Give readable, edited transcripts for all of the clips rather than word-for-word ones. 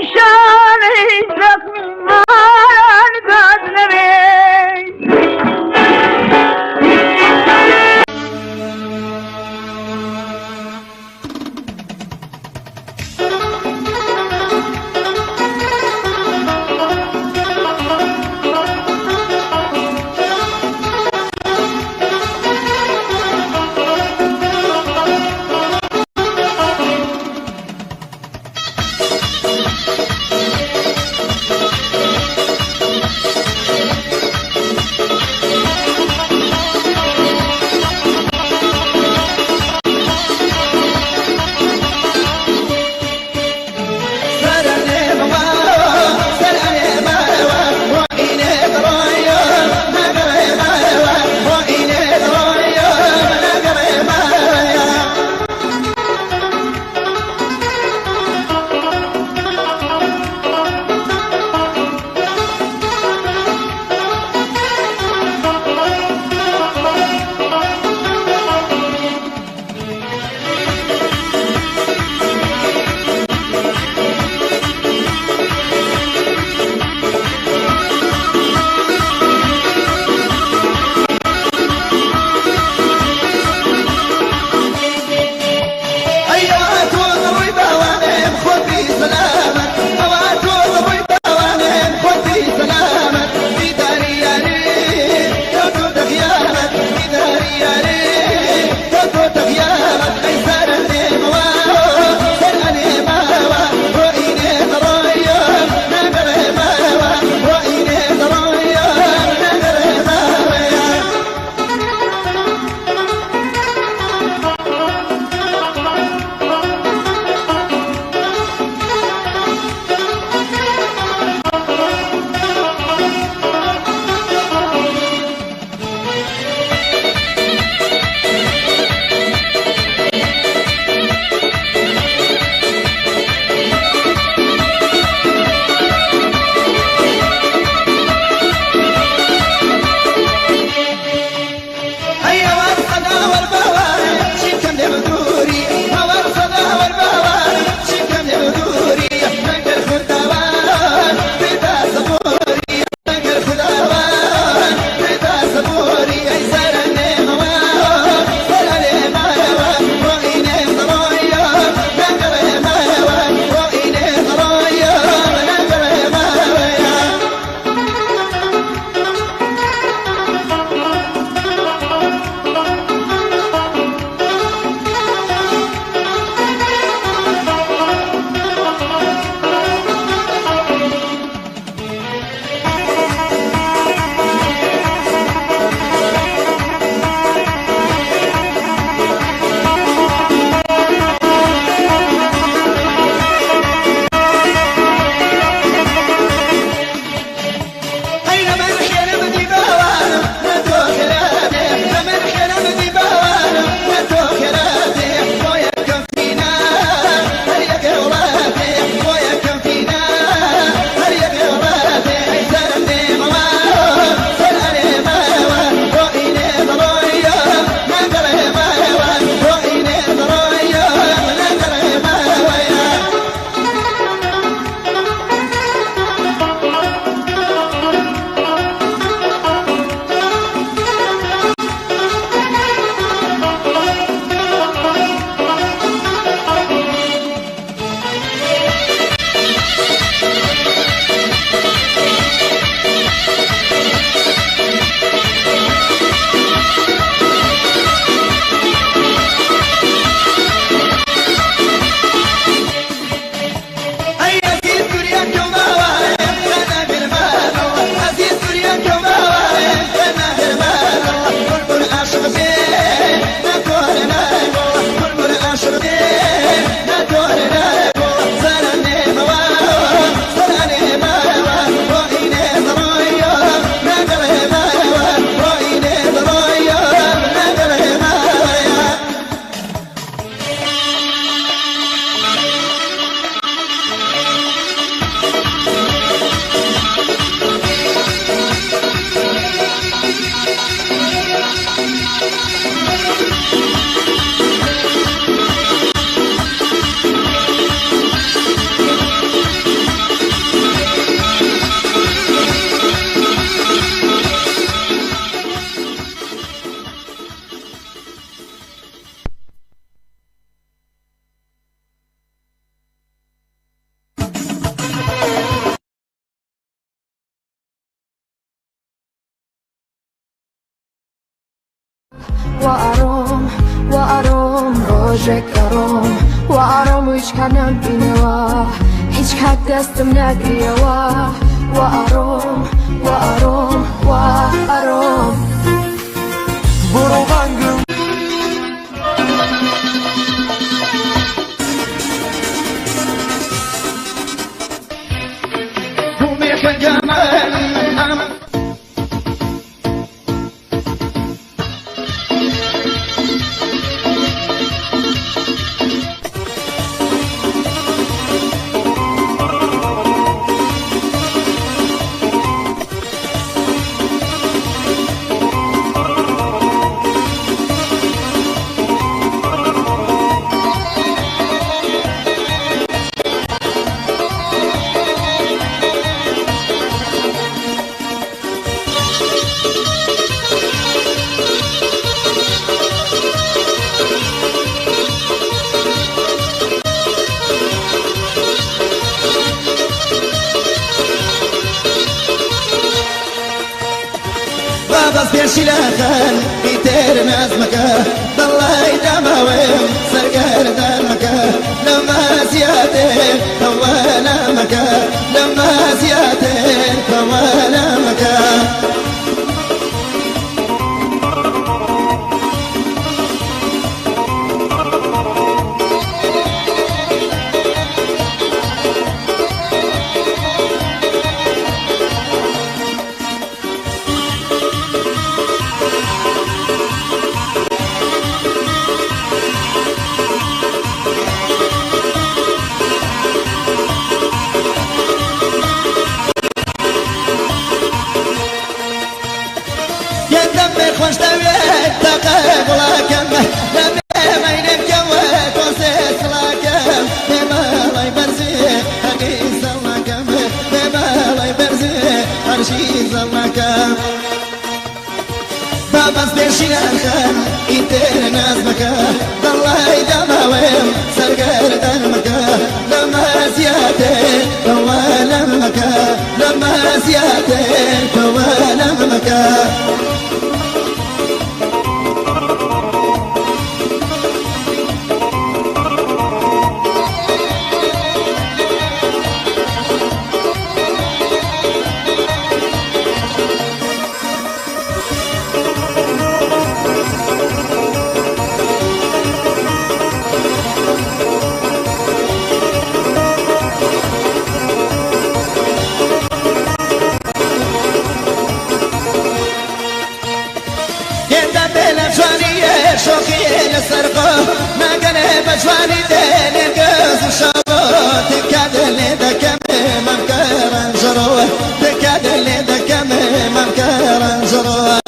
شان زخمان گازنوی وآرام وآرام روژک آرام وآرام هیچ که نبینوا هیچ که دستم نگیروا وآرام وآرام وآرام برو غنگم بوميك جمال بس بيرشي لخان بيتر ناس مكا ضلي دماويم سرقر دمكا لما زيادين طوانا مكا لما زيادين طوانا مكا خوش دوید تقب لکم لبه مینم کوه کنسیس لکم بمالای برزی حقیز لکم بمالای برزی هرشیز لکم باباز بیرشی لخم ایتر ناز مکا دلای دماویم سرگر دنمکا لما زیاده توالم مکا لما زیاده توالم مکا شوقي للسرقة ما قلب أجواني دين القز وشابه تكاد اللي ذكم ممكر انجروه تكاد اللي ذكم ممكر انجروه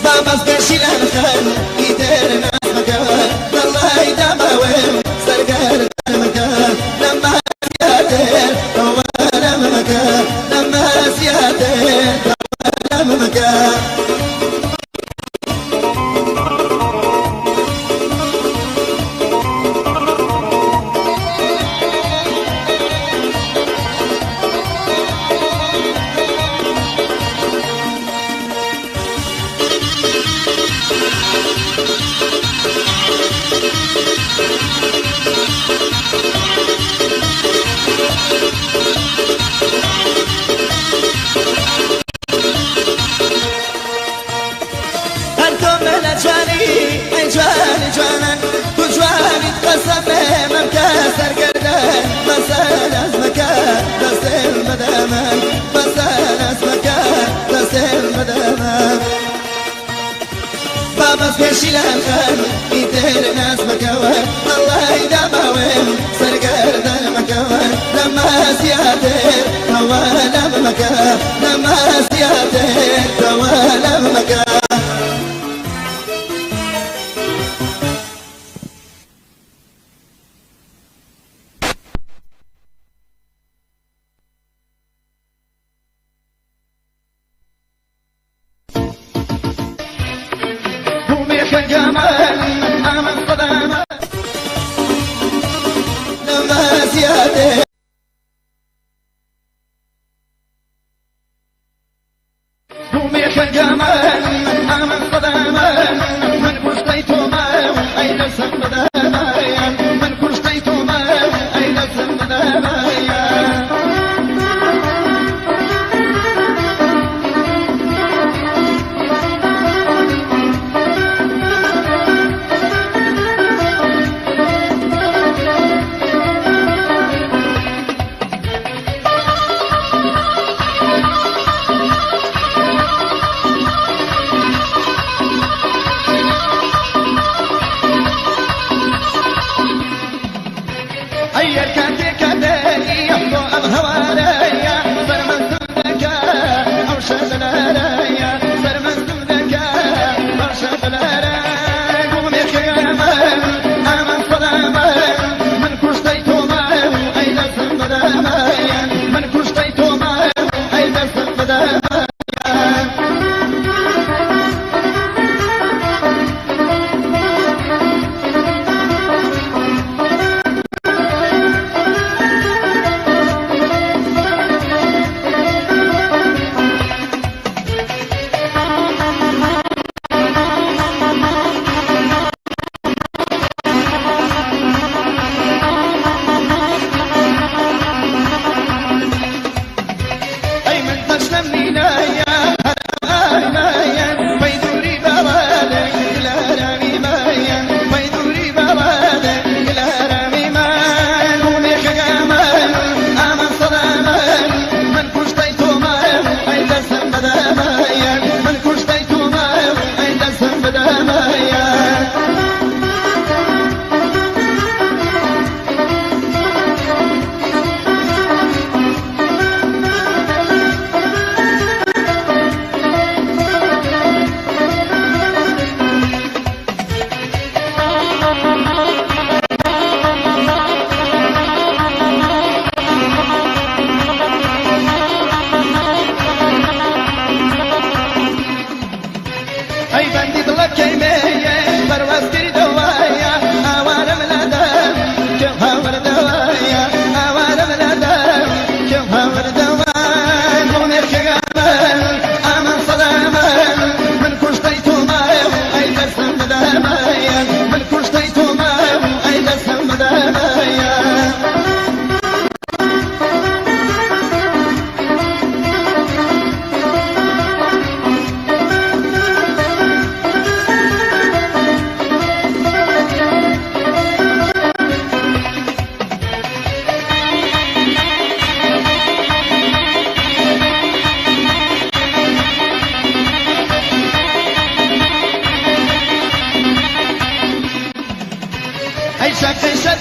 باباز بيرشي لنخل يدير ناس مكان والله دماويم سرقر المكان لما زيادين طوانا مكان لما زيادين طوانا مكان جوانا وجواني تقسم ممكسر قردان مسال اسمكا تسل مدامان مسال اسمكا تسل مدامان بابا سبيشي لخان يدير ناس مكوان الله يدماوين سر قردان مكوان لما زيادين طوالا مكان لما زيادين طوالا مكان جمال أمام صدامة لما زيادة بوميك جمال أمام صدامة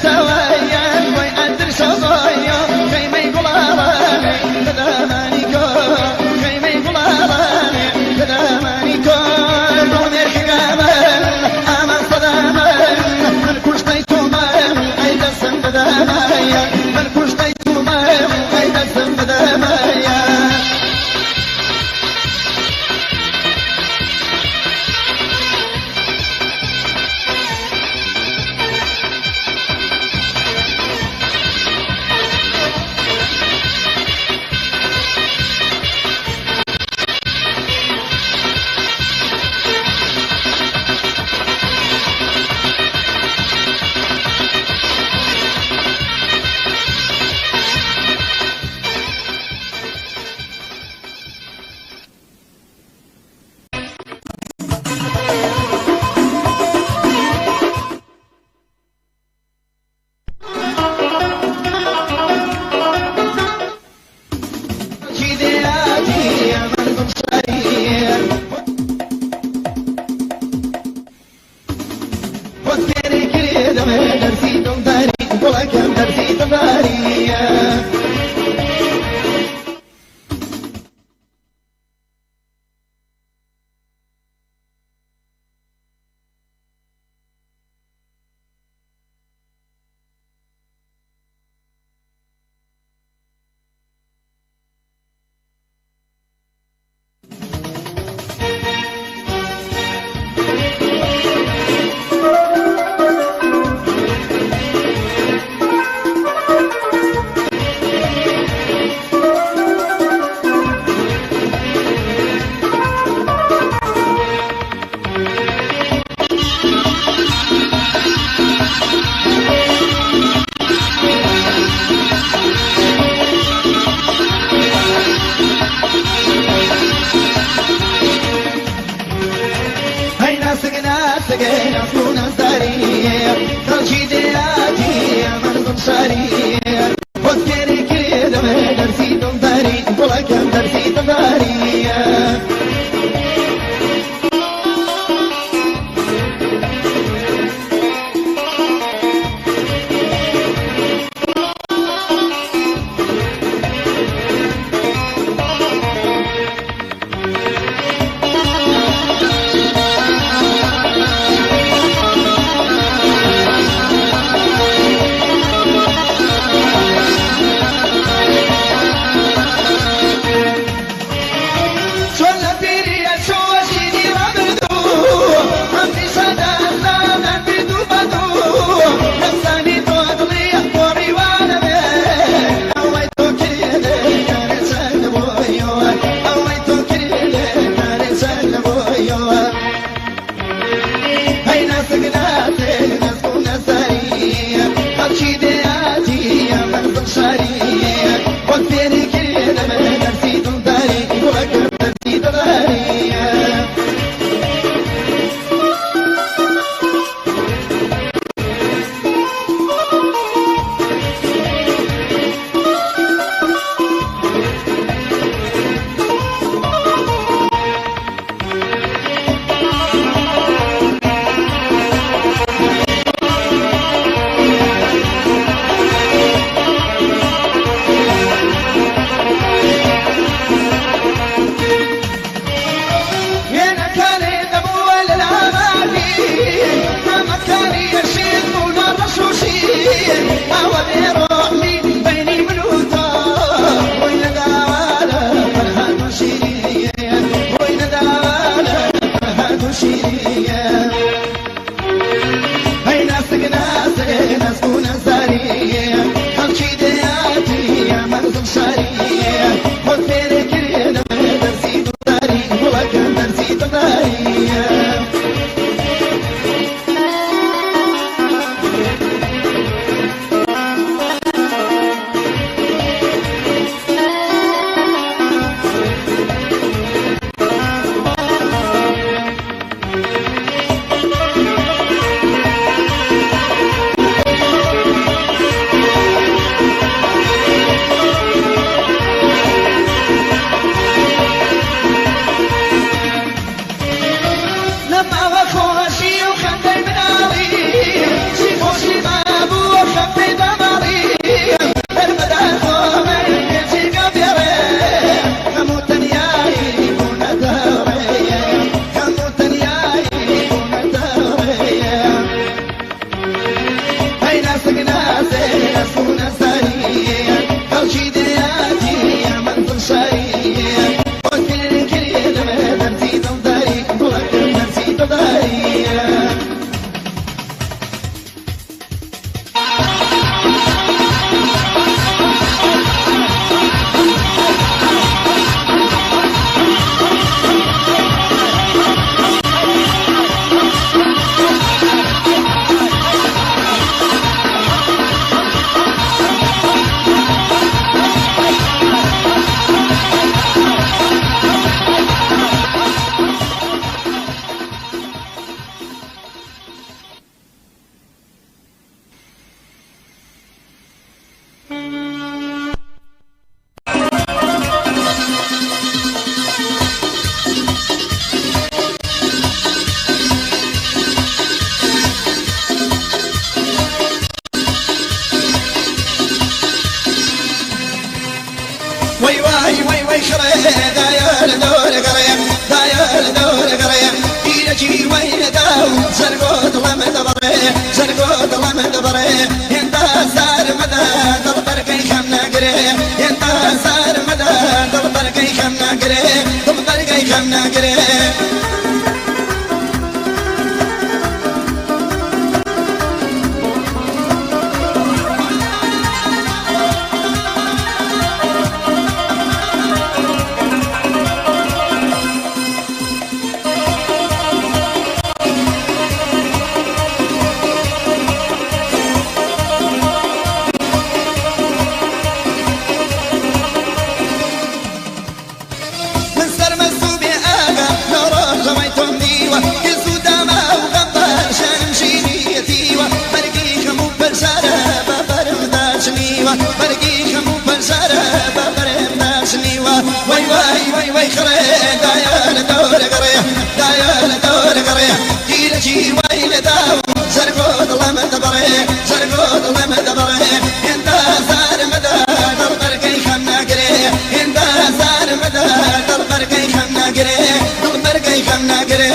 سويا ويقدر شظايا كيما يقول راني بدا مانيكو كيما يقول راني بدا مانيكو دوني الكامل امان صدامل من كل شطيتو مال ايدا السم بدا مايا من كل شطيتو مال ايدا السم بدا مايا وي واي وي وي خري داير دور قرية داير دور قرية إيجي وين داو زرقوت لمد بري زرقوت لمد بري انت صار مدى دلبر كي خمنا قري انت صار مدى دلبر كي خمنا قري دلبر كي خمنا قري برقي خمو بنسارة ببرم ناسنيوا وي واي وي وي خري داير دور قرية داير دور قرية جيلتي ويل داو زرقود لمد بري زرقود لمد بري انت صار مدى دلبرقي خمنا قري انت صار مدى دلبرقي خمنا قري دلبرقي خمنا قري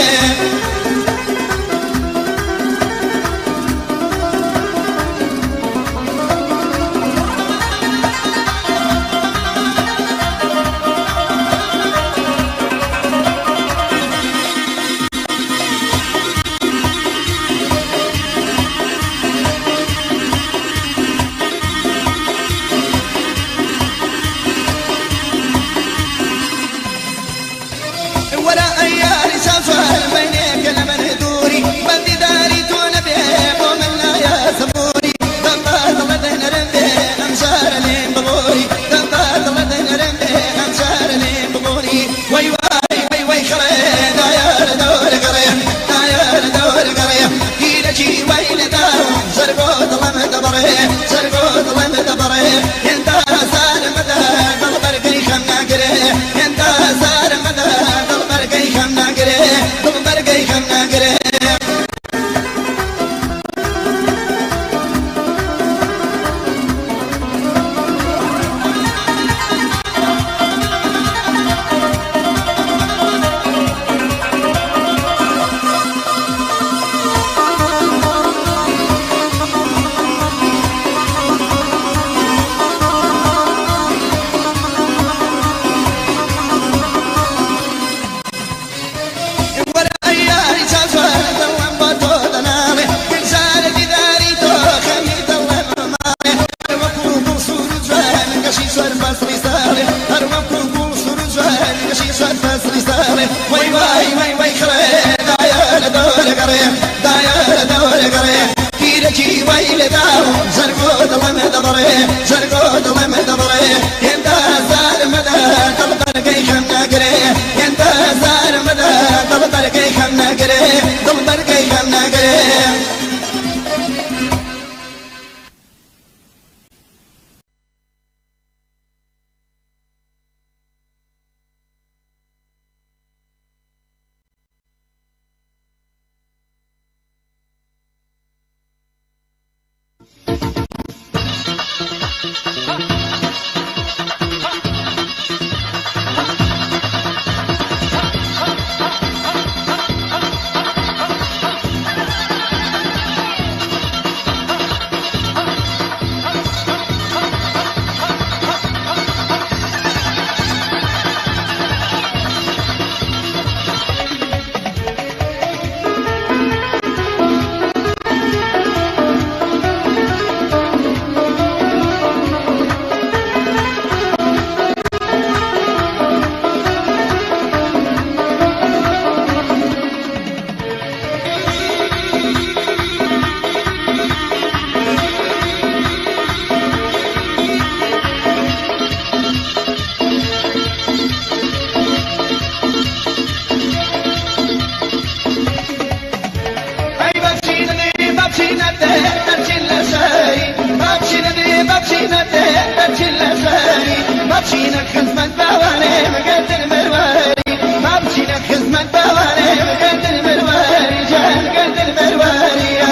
بمشينك خدمة بواني مقد المرواري ما بمشينك خدمة بواني مقد المرواري جان قد المرواري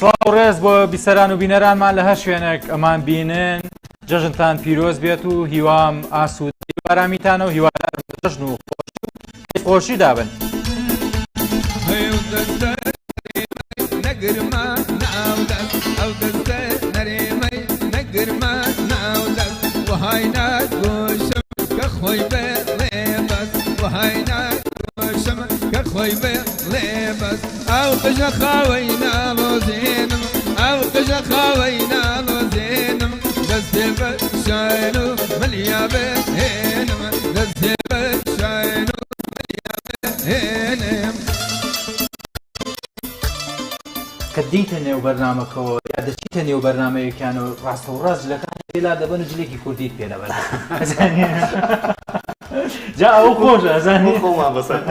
سڵاو ڕێز بۆ بیسەران و بینەرانمان لە هەر شوێنێک ئەمان بینن جەژنتان پیرۆز بێت و هیوام ئاسوودی و ئارامیتانە و هیوادار جەژن و خۆشی دابن. او قجا خوينا لوزينم او قجا خوينا لوزينم دزب شاينو مليابه هينم دزب شاينو مليابه هينم کەدیتە نێو بەرنامەکەەوە یا دەچیتە نێو بەرنمەیەکیان و ڕاستە و ڕاست لەکان پێلا دەبن و جلێکی کوردیت پێ دەبن جا ئەو خۆشە ئەزانی خۆمان بەسەر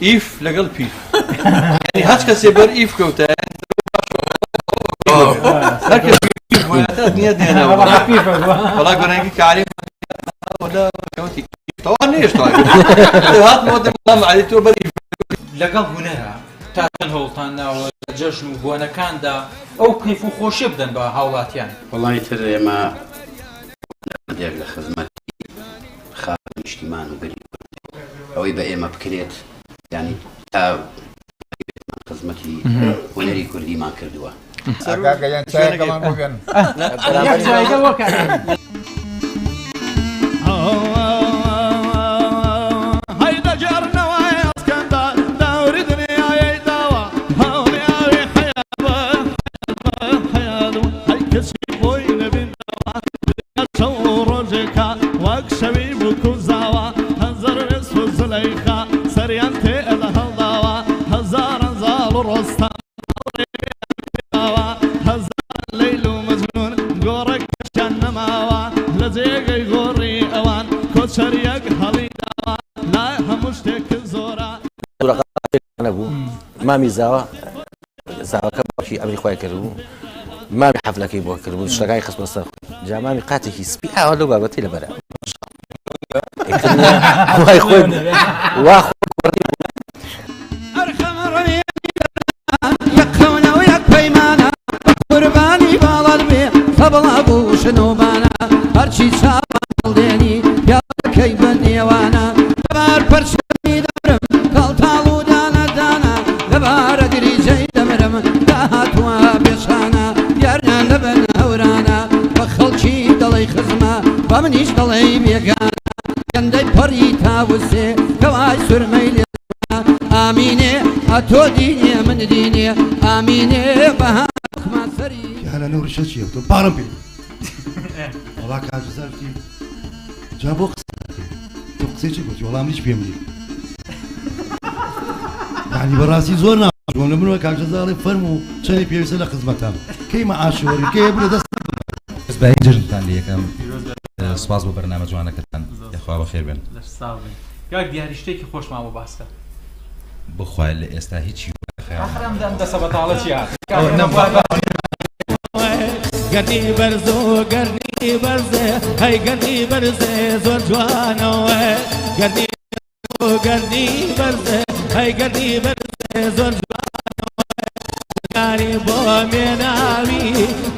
ئیف لەگەڵ پیف هەچ کەسێ بەر ئیف کەوتە وڵا گۆرانگی کاری کەوتی تەوا نێشت هات مۆدەم علی تۆ بەر لەگەڵ هونەرە تا چەند هەوڵتان ناوە جەژن و بۆنەکاندا ئەو کەیف و خۆشیە بدەن بە هاوڵاتیان. وەڵی تر ئێمە دێک لە خزمەتی خاڵ نیشتیمان و گەری ئەوەی بە ئێمە بکرێت یعنی تا خزمەتی هونەری کوردیمان کردووە. مامی زاوە زاوەکە باوکی ئەمری خۆی کردبوو مامی حەفلەکەی بۆ کردبوو شتەکانی خستمە سەر جا مامی قاتێکی سپی ئاوا لەو بابەتی لەبەرە وای خۆی وا خۆی یەکخەونە و یەک پەیمانە قوربانی باڵەت بێ تەبڵا بوو شنومانە هەرچی چاوان هەڵدێنی پیاوەکەی بە نێوانە لەبار پەرچەمی دەبرم کەڵتاڵ و دانە دانە لەبارە گریجەی دەبرم داهاتوە پێشانە یارنە لەبەن هەورانە بە خەڵکی دەڵێی خزمە بە منیش دەڵێی بێگانە گەندەی پەڕی تاوسێ کەوای سورمەی لێ ئامینێ ئەتۆ دینێ من دینێ ئامینێ بەهاکمان سەری یانە نەوریشە چیە تۆ پارەم پێ وەڵا کاژزارتی جا بۆ تۆ قسێکی گوتی وەڵام هیچ پێم دی یعنی بەڕاستی زۆر ناوە لە منەوە کاژزاڵی فەرم و چەندی پێویستە لە خزمەتام کەی مەعاشوەری کێ برە دەست بەی جرتان لە یەکەم سپاس بۆ بەرنامە جوانەکەتان یخوا بەخێر بێن یاک دیاریشتێکی خۆشمان بۆ باسکە بخوای لە ئێستا هیچی ئەخرەمدەم دەسە بەتاڵە چی هات گەردی بەرزۆ گەردی بەرزێ هەی گەردی بەرزێ زۆر جوانەوە گەردی گەردی بەرزێ هەی گەردی بەرزێ زۆر جوانەوە گاری بۆ مێناوی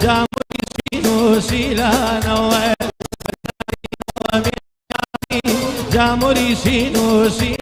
جاموری و شیلانەوە جاموری شین و شیلانەوە